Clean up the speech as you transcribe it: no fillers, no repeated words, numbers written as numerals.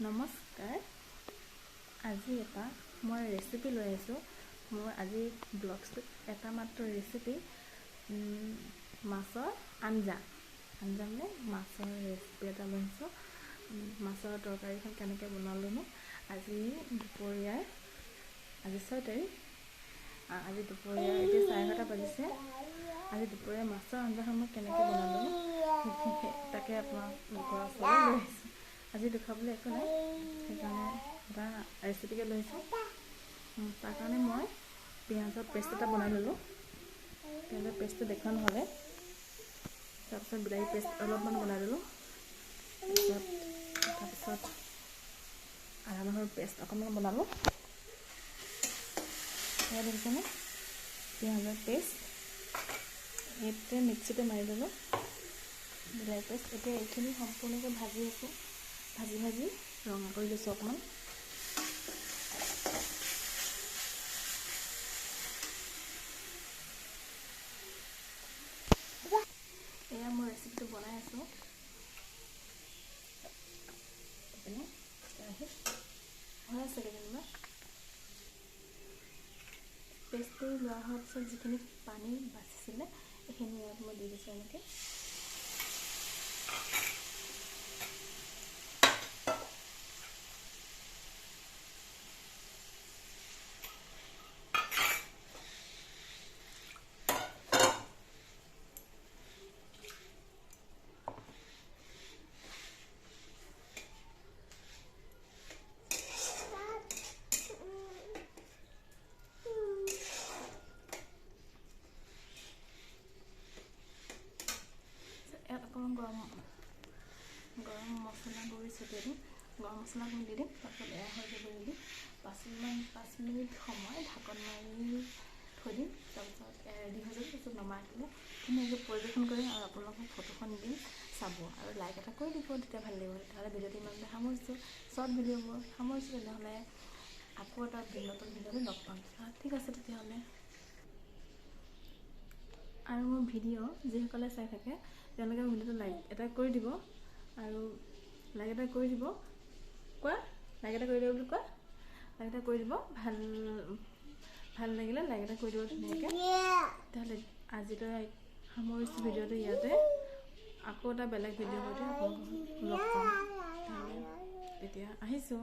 নমস্কাৰ। আজি এটা মই ৰেচিপি লৈ আহিছোঁ। মোৰ আজি ব্লগটোত এটা মাত্ৰ ৰেচিপি, মাছৰ আঞ্জা মানে মাছৰ ৰেচিপি এটা লৈ আহিছোঁ। মাছৰ তৰকাৰীখন কেনেকৈ বনালোনো আজি 6 তাৰিখ, আজি দুপৰীয়া এতিয়া 11:30 বাজিছে। আজি দুপৰীয়া মাছৰ আঞ্জাখন মই কেনেকৈ বনালোনো তাকে আপোনালোকৰ ওচৰলৈ লৈ আহিছোঁ। আজি দেখুৱাবলৈ একো নাই, সেইকাৰণে এটা ৰেচিপিকে লৈ আহিছোঁ। তাৰ কাৰণে মই পিঁয়াজৰ পেষ্ট এটা বনাই ল'লোঁ। পিঁয়াজৰ পেষ্টটো দেখুৱা নহ'লে, তাৰপিছত বিলাহী পেষ্ট অলপমান বনাই ল'লোঁ। তাৰপিছত আদা নহৰু পেষ্ট অকণমান বনালোঁ। সেয়া দেখিছেনে, পিঁয়াজৰ পেষ্ট এইটোৱে মিক্সিতে মাৰি ল'লোঁ। বিলাহী পেষ্ট এতিয়া এইখিনি সম্পূৰ্ণকৈ ভাজি আছোঁ। ভাজি ৰঙা কৰি লৈছোঁ অকণমান। এয়া মই ৰেচিপিটো বনাই আছোঁ। হৈ আছে যেনিবা পেষ্টটো লোৱা হোৱাৰ পিছত যিখিনি পানী বাচিছিলে এইখিনি ইয়াত মই দি দিছোঁ এনেকৈ। ইয়াত অকণমান গৰম মছলা গুড়ি ছটিয়াই দিম। গৰম মছলা গুড়ি দি দিম। তাৰপিছত এয়া হৈ যাব ৰেডি। 5 মিনিট সময় ঢাকন মাৰি থৈ দিম। তাৰপিছত ৰেডি হৈ যাব। তাৰপিছত নমাই পেলাই ধুনীয়াকৈ পৰিৱেশন কৰিম আৰু আপোনালোকক ফটোখন দিম, চাব আৰু লাইক এটা কৰি দিব, তেতিয়া ভাল লাগিব। তেতিয়াহ'লে ভিডিঅ'টো ইমানতে সামৰিছোঁ। শ্বৰ্ট ভিডিঅ'বোৰ সামৰিছোঁ। তেনেহ'লে আকৌ এটা নতুন ভিডিঅ'লৈ লগ পাম। ঠিক আছে তেতিয়াহ'লে। আৰু মোৰ ভিডিঅ' যিসকলে চাই থাকে তেওঁলোকে ভিডিঅ'টো লাইক এটা কৰি দিব, আৰু লাইক এটা কৰি দিব। লাইক এটা কৰি দিব বুলি কোৱা। লাইক এটা কৰি দিব। ভাল লাগিলে লাইক এটা কৰি দিব ধুনীয়াকৈ। তেতিয়াহ'লে আজিলৈ সামৰিছোঁ ভিডিঅ'টো ইয়াতে। আকৌ এটা বেলেগ ভিডিঅ' সৈতে আপোনালোকক লগ পাম। তেতিয়া আহিছোঁ।